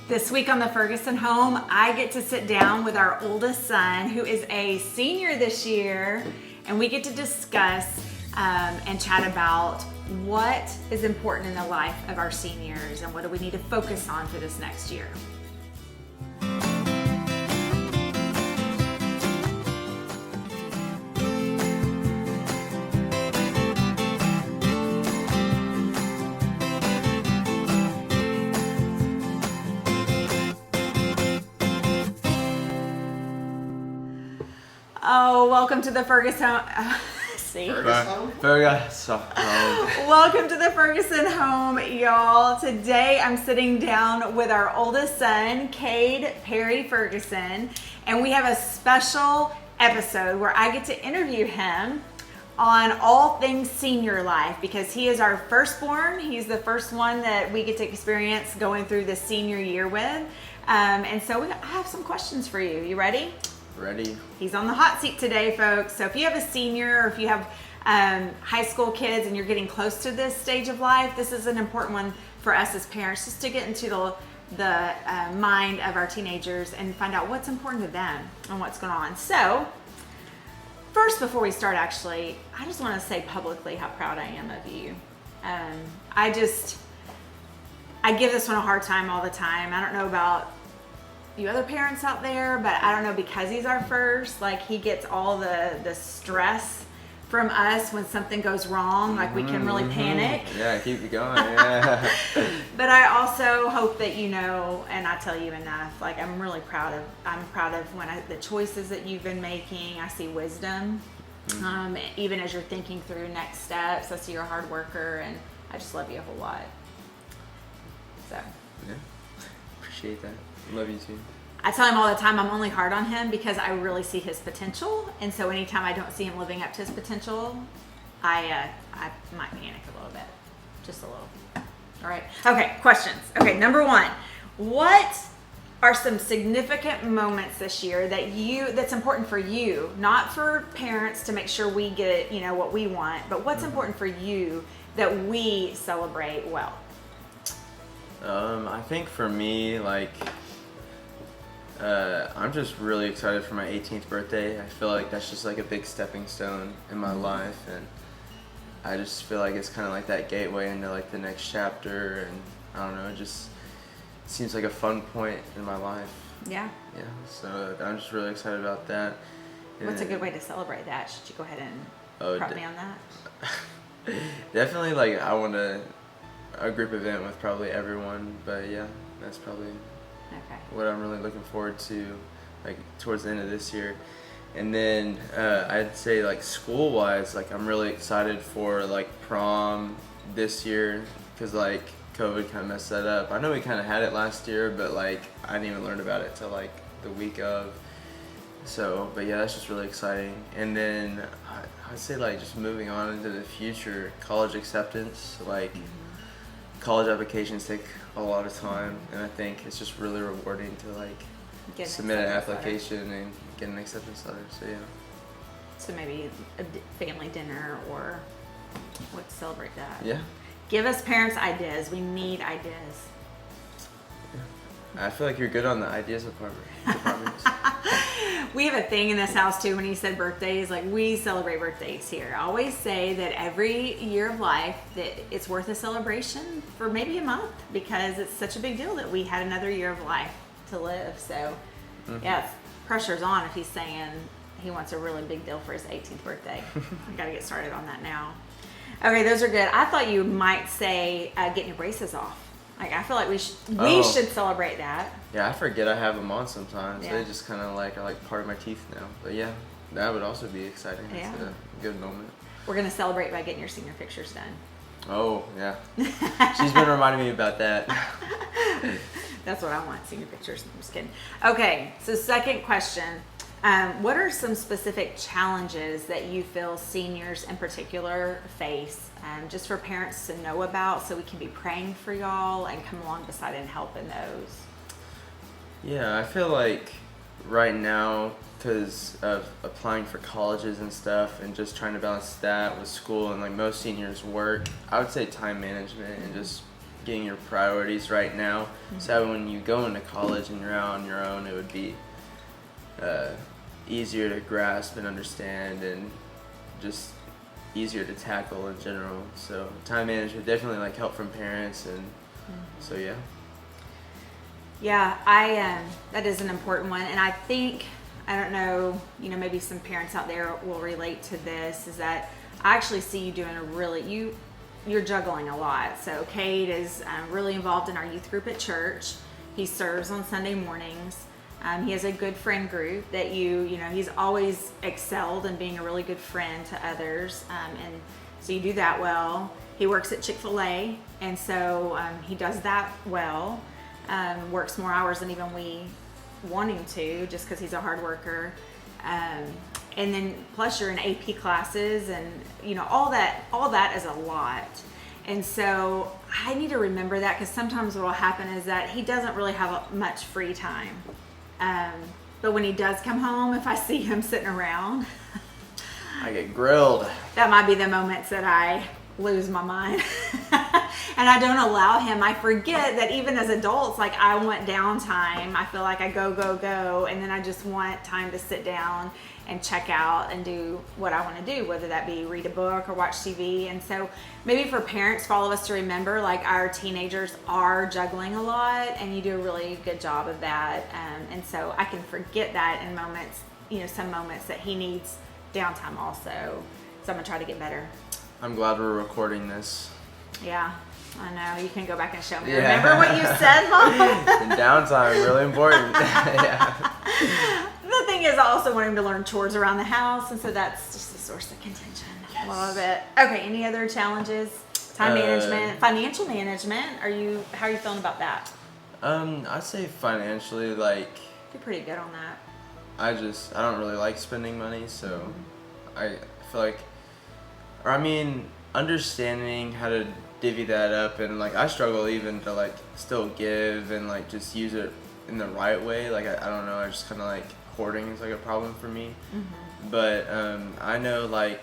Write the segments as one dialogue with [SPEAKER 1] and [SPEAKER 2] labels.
[SPEAKER 1] This week on the Ferguson home, I get to sit down with our oldest son, who is a senior this year, and we get to discuss and chat about what is important in the life of our seniors and what do we need to focus on for this next year. Oh, welcome to the Ferguson. See?
[SPEAKER 2] Ferguson.
[SPEAKER 1] Welcome to the Ferguson home, y'all. Today I'm sitting down with our oldest son, Kade Perry Ferguson, and we have a special episode where I get to interview him on all things senior life because he is our firstborn. He's the first one that we get to experience going through the senior year with. And so I have some questions for you. You ready?
[SPEAKER 2] Ready.
[SPEAKER 1] He's on the hot seat today, folks. So if you have a senior or if you have high school kids and you're getting close to this stage of life, this is an important one for us as parents, just to get into the mind of our teenagers and find out what's important to them and what's going on. So first, before we start, actually, I just want to say publicly how proud I am of you. I give this one a hard time all the time. I don't know about you other parents out there, but I don't know, because he's our first, like, he gets all the stress from us when something goes wrong, like we can really panic.
[SPEAKER 2] Yeah, keep it going. Yeah.
[SPEAKER 1] But I also hope that you know, and I tell you enough, like I'm proud of the choices that you've been making. I see wisdom, even as you're thinking through next steps. I see you're a hard worker, and I just love you a whole lot. So.
[SPEAKER 2] Yeah, appreciate that. Love you too.
[SPEAKER 1] I tell him all the time I'm only hard on him because I really see his potential, and so anytime I don't see him living up to his potential, I might panic a little bit, just a little. All right. Okay. Questions. Okay. Number one, what are some significant moments this year that's important for you, not for parents to make sure we get what we want, but what's important for you that we celebrate well?
[SPEAKER 2] I think for me, I'm just really excited for my 18th birthday. I feel like that's just like a big stepping stone in my life, and I just feel like it's kind of like that gateway into like the next chapter, and I don't know, it just seems like a fun point in my life.
[SPEAKER 1] Yeah.
[SPEAKER 2] Yeah, so I'm just really excited about that.
[SPEAKER 1] What's a good way to celebrate that? Should you go ahead and prep me on that?
[SPEAKER 2] Definitely, like I want a group event with probably everyone, but yeah, that's probably what I'm really looking forward to, like towards the end of this year. And then I'd say like school wise, like I'm really excited for like prom this year, because like COVID kind of messed that up. I know we kind of had it last year, but like I didn't even learn about it till like the week of. So, but yeah, that's just really exciting. And then I'd say like just moving on into the future, college acceptance, like college applications take a lot of time, and I think it's just really rewarding to like submit an application and get an acceptance letter. So yeah.
[SPEAKER 1] So maybe a family dinner, or let's celebrate that.
[SPEAKER 2] Yeah.
[SPEAKER 1] Give us parents ideas. We need ideas.
[SPEAKER 2] I feel like you're good on the ideas department.
[SPEAKER 1] We have a thing in this house too. When he said birthdays, like we celebrate birthdays here. I always say that every year of life that it's worth a celebration for maybe a month, because it's such a big deal that we had another year of life to live. So yeah, pressure's on if he's saying he wants a really big deal for his 18th birthday. I got to get started on that now. Okay, those are good. I thought you might say getting your braces off. Like I feel like we should celebrate that.
[SPEAKER 2] Yeah, I forget I have them on sometimes.
[SPEAKER 1] Yeah.
[SPEAKER 2] They just kind of like are like part of my teeth now. But yeah, that would also be exciting.
[SPEAKER 1] Yeah.
[SPEAKER 2] It's a good moment.
[SPEAKER 1] We're gonna celebrate by getting your senior pictures done.
[SPEAKER 2] Oh yeah, she's been reminding me about that.
[SPEAKER 1] That's what I want, senior pictures. I'm just kidding. Okay, so second question. What are some specific challenges that you feel seniors in particular face, just for parents to know about, so we can be praying for y'all and come along beside and help in those?
[SPEAKER 2] Yeah, I feel like right now, because of applying for colleges and stuff and just trying to balance that with school and like most seniors work, I would say time management and just getting your priorities right now. So when you go into college and you're out on your own, it would be easier to grasp and understand, and just easier to tackle in general. So time management, definitely like help from parents, and so yeah.
[SPEAKER 1] Yeah, that is an important one, and I think, I don't know, maybe some parents out there will relate to this, is that I actually see you doing you're juggling a lot. So Kade is really involved in our youth group at church. He serves on Sunday mornings. He has a good friend group that he's always excelled in being a really good friend to others. And so you do that well. He works at Chick-fil-A, and so he does that well. Works more hours than even we want him to, just because he's a hard worker. And then plus you're in AP classes, and all that is a lot. And so I need to remember that, because sometimes what will happen is that he doesn't really have much free time. But when he does come home, if I see him sitting around,
[SPEAKER 2] I get grilled.
[SPEAKER 1] That might be the moments that I lose my mind. And I don't allow him. I forget that even as adults, like, I want downtime. I feel like I go, and then I just want time to sit down and check out and do what I want to do, whether that be read a book or watch TV. And so maybe for parents, for all of us to remember, like, our teenagers are juggling a lot, and you do a really good job of that. And so I can forget that in moments, some moments that he needs downtime also. So I'm gonna try to get better.
[SPEAKER 2] I'm glad we're recording this.
[SPEAKER 1] Yeah, I know. You can go back and show me. Yeah. Remember what you said, Mom?
[SPEAKER 2] And downtime, really important. Yeah.
[SPEAKER 1] The thing is, I also want him to learn chores around the house, and so that's just a source of contention. Yes. Love it. Okay, any other challenges? Time management, financial management. How are you feeling about that?
[SPEAKER 2] I'd say financially, like,
[SPEAKER 1] you're pretty good on that.
[SPEAKER 2] I don't really like spending money, so I feel like, understanding how to divvy that up, and like, I struggle even to like still give and like just use it in the right way. Like, I don't know, I just kind of like hoarding is like a problem for me. But I know, like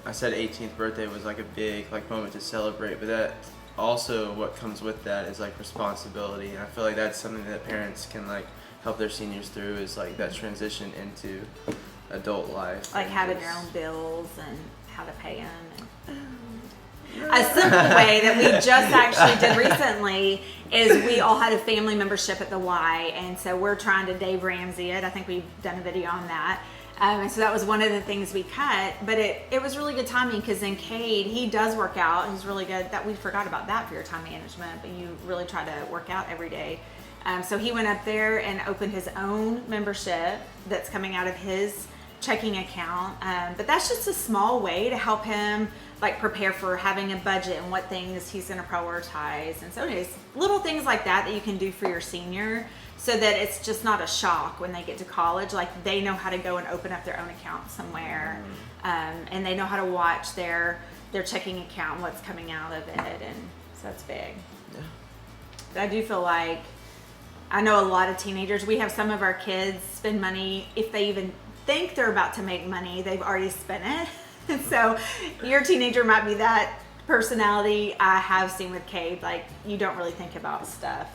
[SPEAKER 2] I said, 18th birthday was like a big like moment to celebrate, but that also, what comes with that is like responsibility, and I feel like that's something that parents can like help their seniors through, is like that transition into adult life,
[SPEAKER 1] like having your own bills and how to pay them. A simple way that we just actually did recently is we all had a family membership at the Y, and so we're trying to Dave Ramsey it. I think we've done a video on that. And so that was one of the things we cut, but it was really good timing, because then Kade, he does work out. He's really good. That we forgot about that for your time management, but you really try to work out every day. So he went up there and opened his own membership that's coming out of his checking account. But that's just a small way to help him like prepare for having a budget and what things he's going to prioritize. And so anyways, little things like that you can do for your senior, so that it's just not a shock when they get to college. Like, they know how to go and open up their own account somewhere, and they know how to watch their checking account and what's coming out of it. And so that's big.
[SPEAKER 2] Yeah.
[SPEAKER 1] But I do feel like, I know a lot of teenagers, we have some of our kids spend money, if they even think they're about to make money, they've already spent it. And so your teenager might be that personality. I have seen with Kade, like, you don't really think about stuff,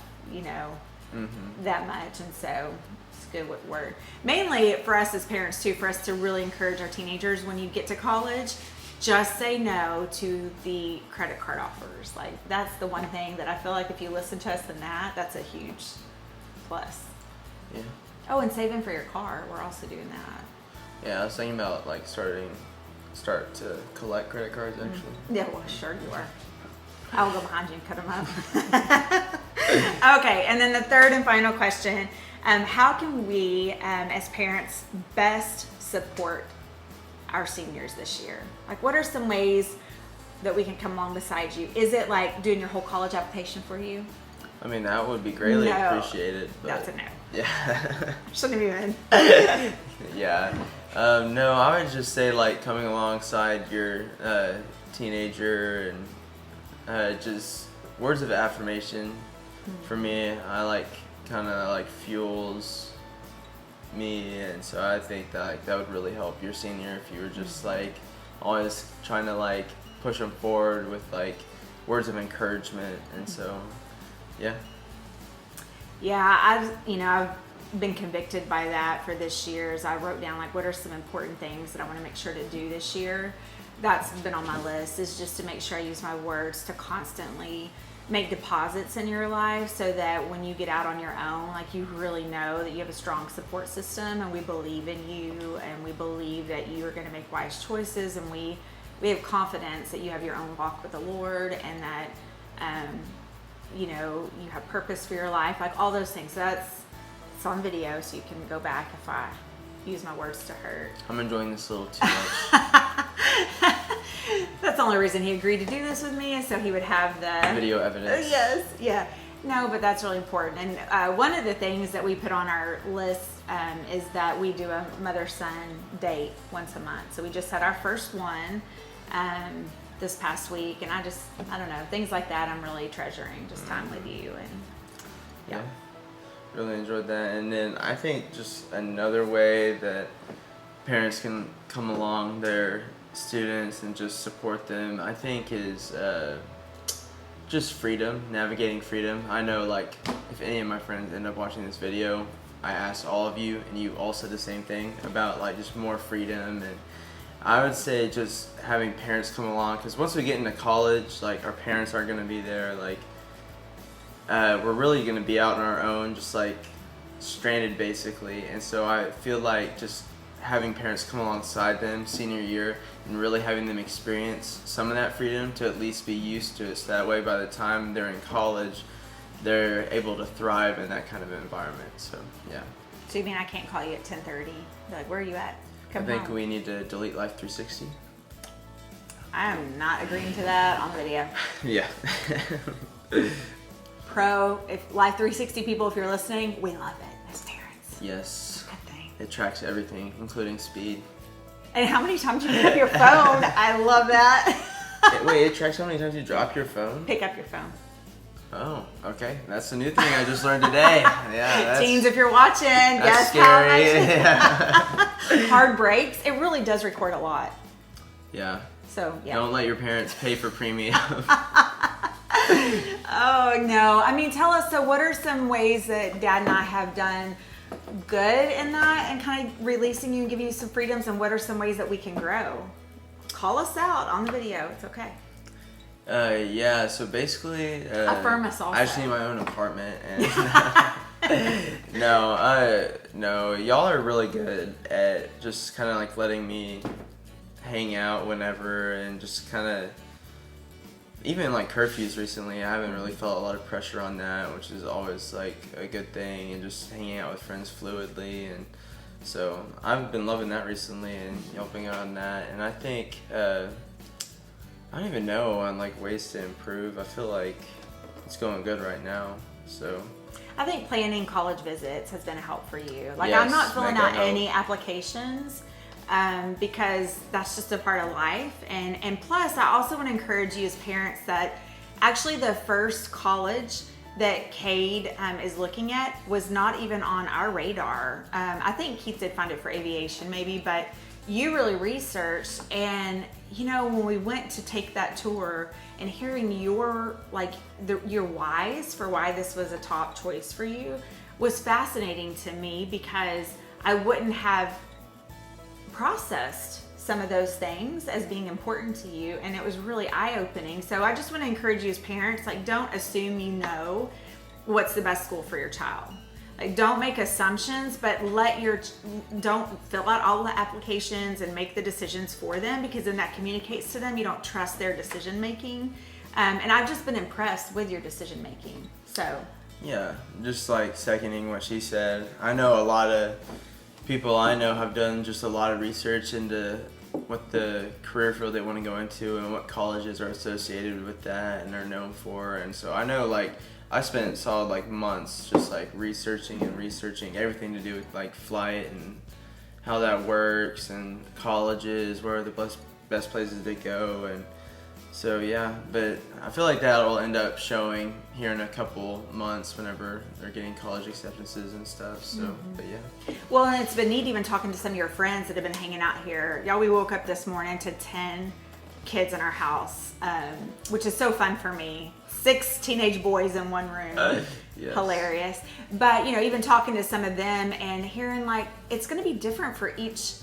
[SPEAKER 1] that much. And so it's a good word. Mainly for us as parents too, for us to really encourage our teenagers, when you get to college, just say no to the credit card offers. Like, that's the one thing that I feel like if you listen to us in that's a huge plus.
[SPEAKER 2] Yeah.
[SPEAKER 1] Oh, and saving for your car. We're also doing that.
[SPEAKER 2] Yeah, I was thinking about like start to collect credit cards actually.
[SPEAKER 1] Yeah, well, sure you are. I'll go behind you and cut them up. Okay, and then the third and final question, how can we as parents best support our seniors this year? Like, what are some ways that we can come along beside you? Is it like doing your whole college application for you?
[SPEAKER 2] I mean, that would be greatly appreciated. But
[SPEAKER 1] that's a no.
[SPEAKER 2] Yeah.
[SPEAKER 1] Shouldn't have even.
[SPEAKER 2] Yeah. No, I would just say like coming alongside your teenager, and just words of affirmation. For me, I like kind of like fuels me, and so I think that like that would really help your senior if you were just like always trying to like push them forward with like words of encouragement. And so, yeah.
[SPEAKER 1] Yeah, I've been convicted by that for this year. As I wrote down, like, what are some important things that I want to make sure to do this year? That's been on my list, is just to make sure I use my words to constantly make deposits in your life, so that when you get out on your own, like, you really know that you have a strong support system, and we believe in you, and we believe that you are going to make wise choices, and we have confidence that you have your own walk with the Lord, and that you know, you have purpose for your life, like all those things. So it's on video, so you can go back if I use my words to hurt.
[SPEAKER 2] I'm enjoying this a little too much.
[SPEAKER 1] That's the only reason he agreed to do this with me, is so he would have the
[SPEAKER 2] video evidence.
[SPEAKER 1] Yes, yeah. No, but that's really important. And one of the things that we put on our list is that we do a mother-son date once a month. So we just had our first one this past week, and I don't know, things like that I'm really treasuring, just time with you. And yeah.
[SPEAKER 2] Really enjoyed that. And then I think just another way that parents can come along their students and just support them, I think, is just freedom, navigating freedom. I know, like, if any of my friends end up watching this video, I asked all of you, and you all said the same thing about, like, just more freedom. And I would say just having parents come along, because once we get into college, like, our parents aren't going to be there. Like, we're really going to be out on our own, just like stranded basically. And so I feel like just having parents come alongside them senior year and really having them experience some of that freedom to at least be used to it, so that way by the time they're in college, they're able to thrive in that kind of environment. So yeah.
[SPEAKER 1] So you mean I can't call you at 10:30? Like, where are you at?
[SPEAKER 2] I think we need to delete Life 360.
[SPEAKER 1] I am not agreeing to that on video.
[SPEAKER 2] Yeah.
[SPEAKER 1] If Life 360 people, if you're listening, we love it as parents.
[SPEAKER 2] Yes.
[SPEAKER 1] Good thing.
[SPEAKER 2] It tracks everything, including speed.
[SPEAKER 1] And how many times you pick up your phone? I love that.
[SPEAKER 2] Wait, it tracks how many times you drop your phone?
[SPEAKER 1] Pick up your phone.
[SPEAKER 2] Oh, okay. That's a new thing I just learned today. Yeah. That's,
[SPEAKER 1] teens, if you're watching,
[SPEAKER 2] that's
[SPEAKER 1] guess
[SPEAKER 2] scary.
[SPEAKER 1] how much hard breaks. It really does record a lot.
[SPEAKER 2] Yeah.
[SPEAKER 1] So yeah.
[SPEAKER 2] Don't let your parents pay for premium.
[SPEAKER 1] Oh no. I mean, tell us, so what are some ways that Dad and I have done good in that and kind of releasing you and giving you some freedoms, and what are some ways that we can grow? Call us out on the video. It's okay.
[SPEAKER 2] Yeah, so basically
[SPEAKER 1] affirm us also.
[SPEAKER 2] I just need my own apartment, and no, y'all are really good at just kind of like letting me hang out whenever, and just kind of, even like curfews recently, I haven't really felt a lot of pressure on that, which is always like a good thing, and just hanging out with friends fluidly. And so I've been loving that recently and helping out on that. And I think I don't even know on like ways to improve. I feel like it's going good right now. So
[SPEAKER 1] I think planning college visits has been a help for you. Like,
[SPEAKER 2] yes,
[SPEAKER 1] I'm not filling out
[SPEAKER 2] help.
[SPEAKER 1] any applications because that's just a part of life. And plus, I also want to encourage you as parents that actually the first college that Kade is looking at was not even on our radar. I think Keith did find it for aviation maybe, but you really researched. And you know, when we went to take that tour and hearing your whys for why this was a top choice for you was fascinating to me, because I wouldn't have processed some of those things as being important to you, and it was really eye-opening. So I just want to encourage you as parents, like, don't assume you know what's the best school for your child. Like, don't make assumptions, but don't fill out all the applications and make the decisions for them, because then that communicates to them you don't trust their decision making. And I've just been impressed with your decision making. So
[SPEAKER 2] yeah, just like seconding what she said. I know a lot of people I know have done just a lot of research into what the career field they want to go into and what colleges are associated with that and are known for. And so I know, like, I spent solid like months just like researching everything to do with like flight and how that works, and colleges, where are the best places to go. And so yeah, but I feel like that'll end up showing here in a couple months whenever they're getting college acceptances and stuff. So but yeah.
[SPEAKER 1] Well, and it's been neat even talking to some of your friends that have been hanging out here. Y'all, we woke up this morning to 10 kids in our house, which is so fun for me. 6 teenage boys in one room.
[SPEAKER 2] Yes.
[SPEAKER 1] Hilarious. But, even talking to some of them and hearing like, it's going to be different for each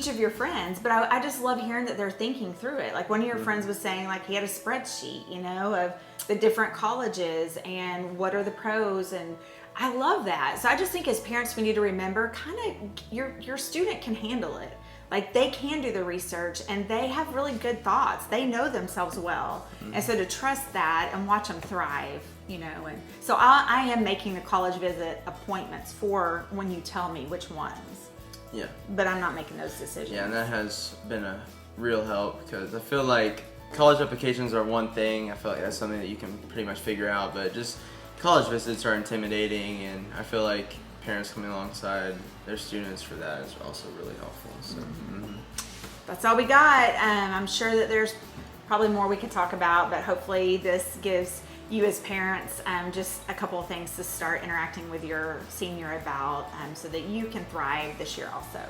[SPEAKER 1] of your friends, but I just love hearing that they're thinking through it. Like one of your friends was saying like he had a spreadsheet, of the different colleges and what are the pros, and I love that. So I just think as parents we need to remember kind of your student can handle it. Like they can do the research and they have really good thoughts. They know themselves well. And so to trust that and watch them thrive, and so I am making the college visit appointments for when you tell me which ones.
[SPEAKER 2] Yeah.
[SPEAKER 1] But I'm not making those decisions.
[SPEAKER 2] Yeah, and that has been a real help because I feel like college applications are one thing. I feel like that's something that you can pretty much figure out, but just college visits are intimidating, and I feel like parents coming alongside their students for that is also really helpful. So
[SPEAKER 1] That's all we got. I'm sure that there's probably more we could talk about, but hopefully this gives you as parents just a couple of things to start interacting with your senior about so that you can thrive this year also.